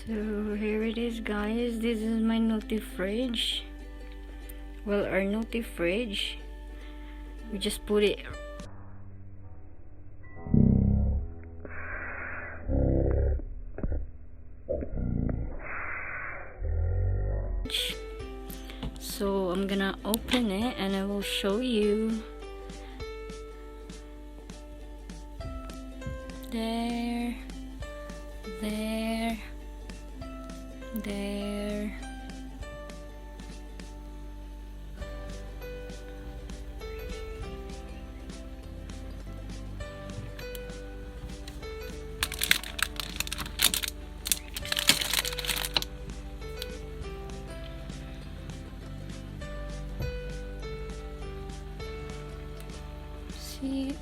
So here it is, guys. This is my naughty fridge. Well, our naughty fridge. We just put it so I'm gonna open it and I will show you. There, see.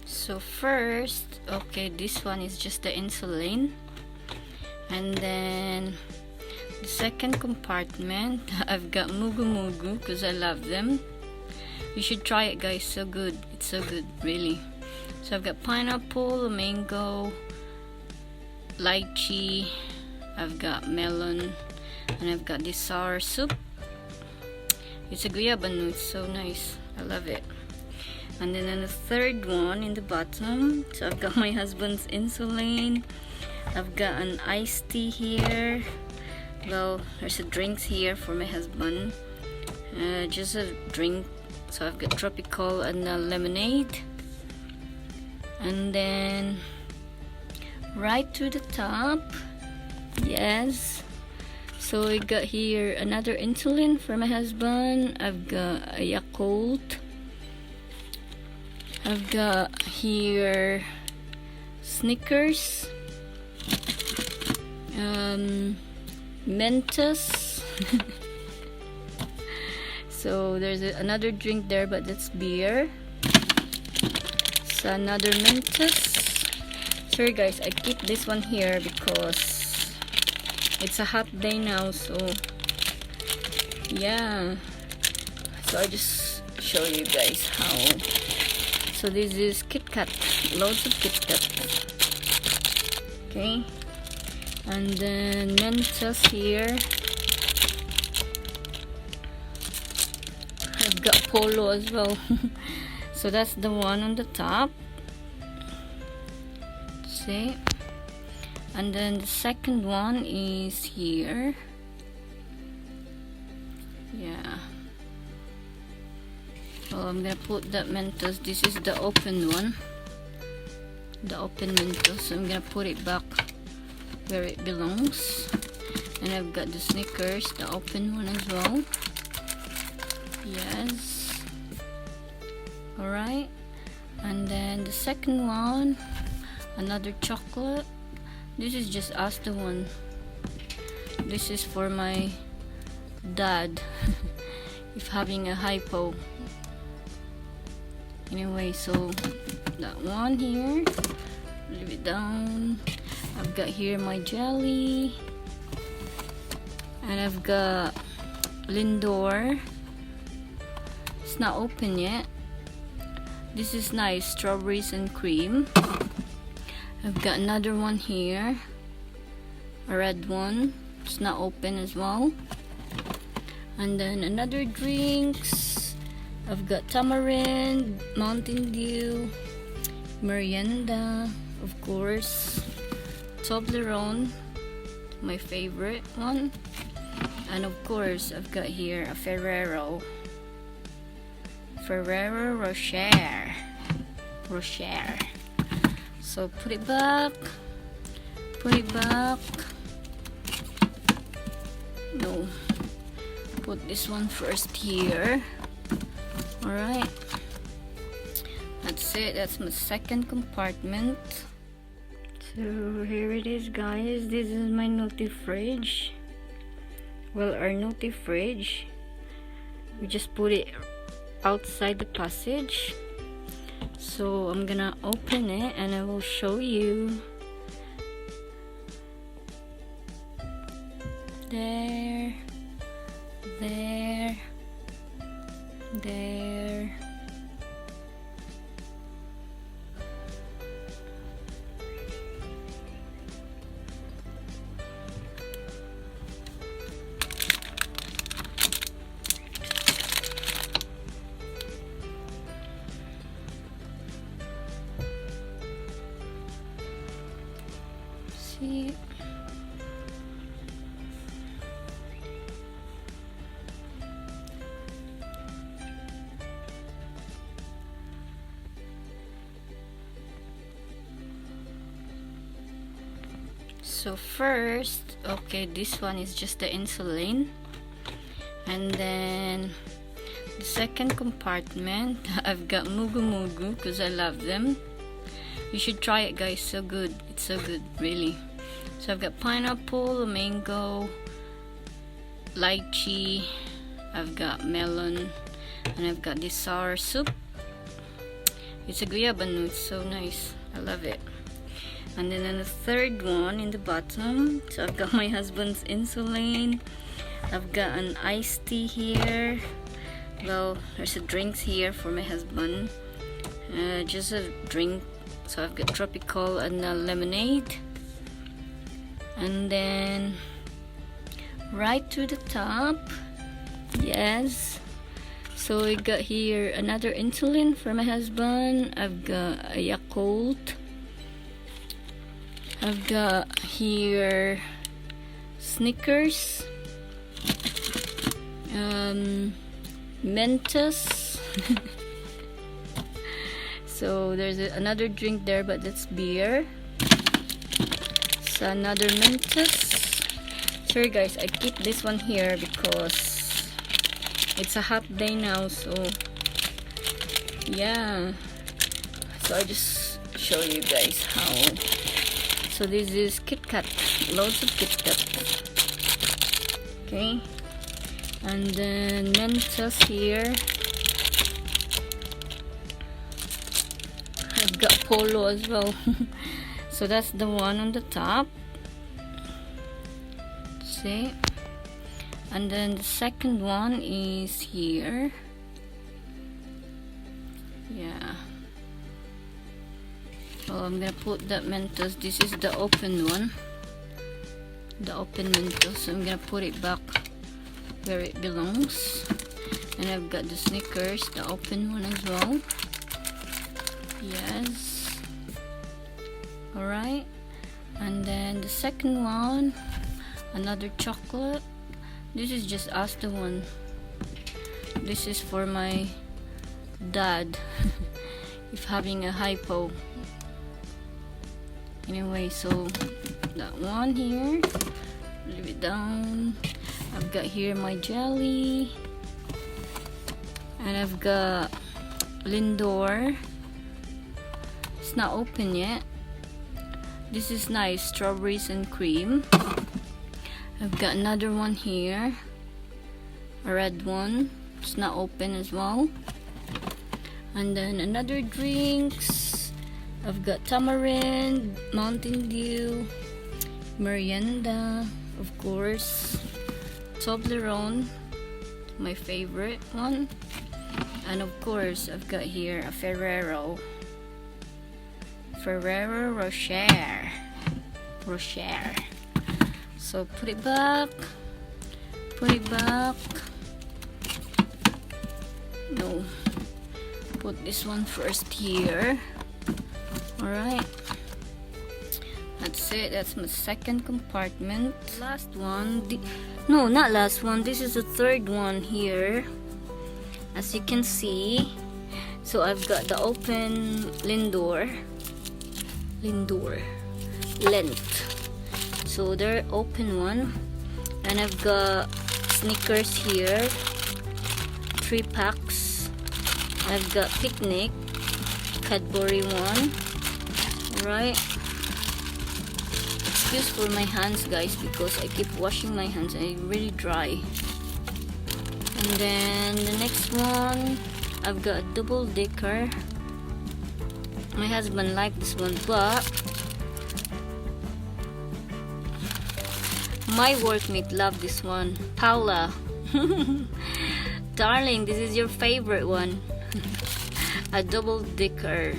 So first, okay, this one is just the insulin, and then the second compartment I've got mugu mugu because I love them. You should try it, guys. So good. It's so good, really. So I've got pineapple, mango, lychee, I've got melon, and I've got this sour soup. It's a guyabano. It's so nice. I love it. And then the third one in the bottom, so I've got my husband's insulin. I've got an iced tea here. Well, there's a drinks here for my husband. Just a drink. So I've got tropical and lemonade. And then right to the top, yes. So I got here another insulin for my husband. I've got a Yakult. I've got here Snickers, Mentos. So there's another drink there, but that's beer. So another Mentos. Sorry guys, I keep this one here because it's a hot day now, so yeah. So I just show you guys how. So this is Kit Kat, loads of Kit Kat. Okay, and then Mentos here. I've got Polo as well. So that's the one on the top. See, and then the second one is here. Yeah. Well, I'm gonna put that Mentos. This is the open one, the open Mentos. So I'm gonna put it back where it belongs. And I've got the Snickers, the open one as well. Yes. Alright. And then the second one, another chocolate. This is just us the one. This is for my dad if having a hypo. Anyway, so that one here, leave it down. I've got here my jelly, and I've got Lindor. It's not open yet. This is nice, strawberries and cream. I've got another one here, a red one. It's not open as well. And then another drinks. I've got tamarind, Mountain Dew, Merienda, of course, Toblerone, my favorite one, and of course I've got here a Ferrero Rocher. So put it back. No, put this one first here. Alright, that's it. That's my second compartment. So here it is, guys. This is my naughty fridge. Well, our naughty fridge. We just put it outside the passage. So I'm gonna open it and I will show you. there, there, there. See? So first, okay, this one is just the insulin, and then the second compartment I've got mugu mugu because I love them. You should try it, guys. So good. It's so good, really. So I've got pineapple, mango, lychee, I've got melon, and I've got this sour soup. It's a guayabano. It's so nice. I love it. And then on the third one in the bottom, so I've got my husband's insulin. I've got an iced tea here. Well, there's a drinks here for my husband. Just a drink. So I've got tropical and lemonade. And then right to the top, yes. So we got here another insulin for my husband. I've got a Yakult. I've got here Snickers, Mentos. So there's another drink there, but that's beer. So another Mentos. Sorry guys, I keep this one here because it's a hot day now, so yeah. So I just show you guys how. So this is Kit Kat, loads of Kit Kat. Okay, and then Mentos here. I've got Polo as well. So that's the one on the top. See, and then the second one is here. Yeah. Oh, I'm gonna put that Mentos. This is the open one, the open Mentos. So I'm gonna put it back where it belongs. And I've got the Snickers, the open one as well. Yes. Alright. And then the second one, another chocolate. This is just Asta one. This is for my dad if having a hypo. Anyway, so that one here, leave it down. I've got here my jelly, and I've got Lindor. It's not open yet. This is nice, strawberries and cream. I've got another one here, a red one. It's not open as well. And then another drinks. I've got tamarind, Mountain Dew, Merienda, of course, Toblerone, my favorite one, and of course I've got here a Ferrero Rocher. So put it back. No, put this one first here. Alright, that's it. That's my second compartment. Last one, no, not last one, this is the third one here, as you can see. So I've got the open Lindor length, so they're open one. And I've got Snickers here, 3 packs. I've got Picnic, Cadbury one. Right, excuse for my hands guys, because I keep washing my hands and it's really dry. And then the next one, I've got a double decker. My husband liked this one, but My workmate love this one. Paula. Darling, this is your favorite one. A double dicker.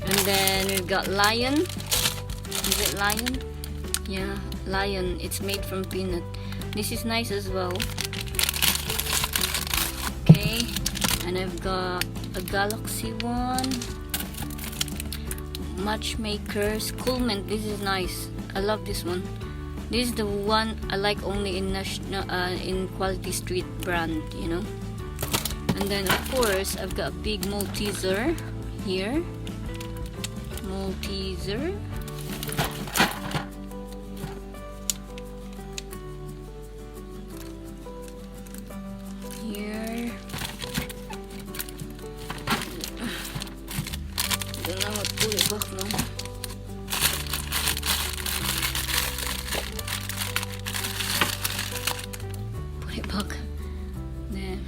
And then we've got Lion. Is it Lion? Yeah, Lion. It's made from peanut. This is nice as well. Okay. And I've got a Galaxy one. Matchmakers. Coolment. This is nice. I love this one. This is the one I like only in Quality Street brand, you know. And then of course I've got a big Malteser here. Malteser. Here. Don't know how to pull it back now. Put it back. There.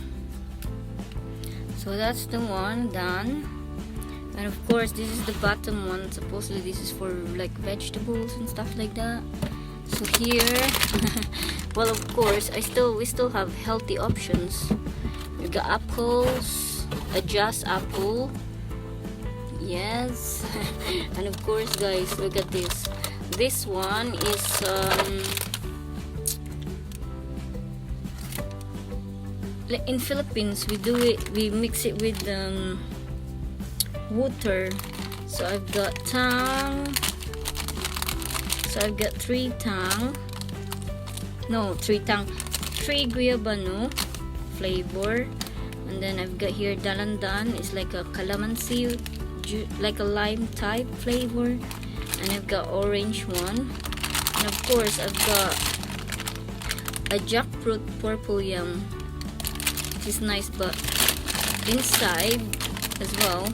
So that's the one done. And of course this is the bottom one. Supposedly this is for like vegetables and stuff like that. So here, well of course we still have healthy options. We've got apples, a Just apple. Yes. And of course guys, look at this. This one is in Philippines we mix it with water. So I've got tang. So I've got 3 tang. No, 3 tang. 3 guayabano flavor. And then I've got here dalandan. It's like a calamansi, like a lime type flavor. And I've got orange one. And of course I've got a jackfruit purple yum. It's nice, but inside as well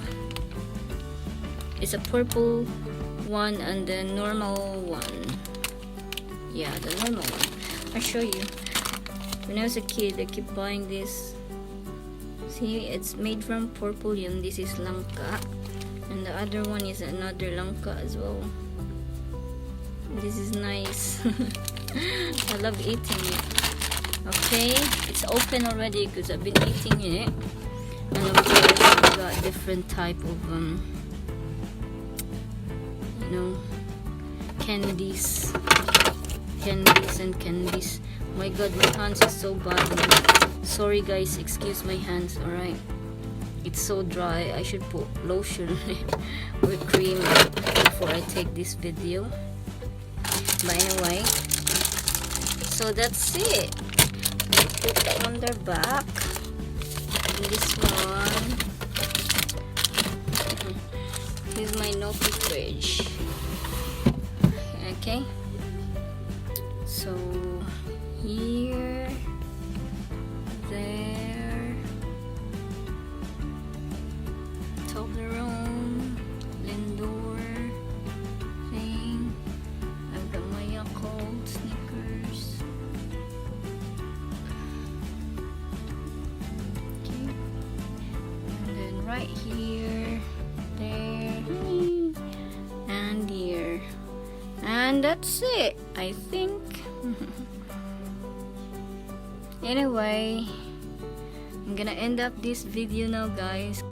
it's a purple one and the normal one. Yeah, the normal one. I'll show you. When I was a kid I keep buying this. See, it's made from purple yum. This is langka, and the other one is another langka as well. This is nice. I love eating it. Okay, it's open already because I've been eating it. And of course I've got different type of you know, candies and candies. My god, my hands is so bad now. Sorry guys, excuse my hands. Alright, it's so dry. I should put lotion or cream before I take this video. But anyway, so that's it. Put that on their back. And this one, here's my Noki fridge. Okay, so here, there, Toblerone, Lindor thing. I've got my Yakult, Snickers. Okay, and then right here, there, and here. And that's it, I think. Anyway, I'm gonna end up this video now, guys.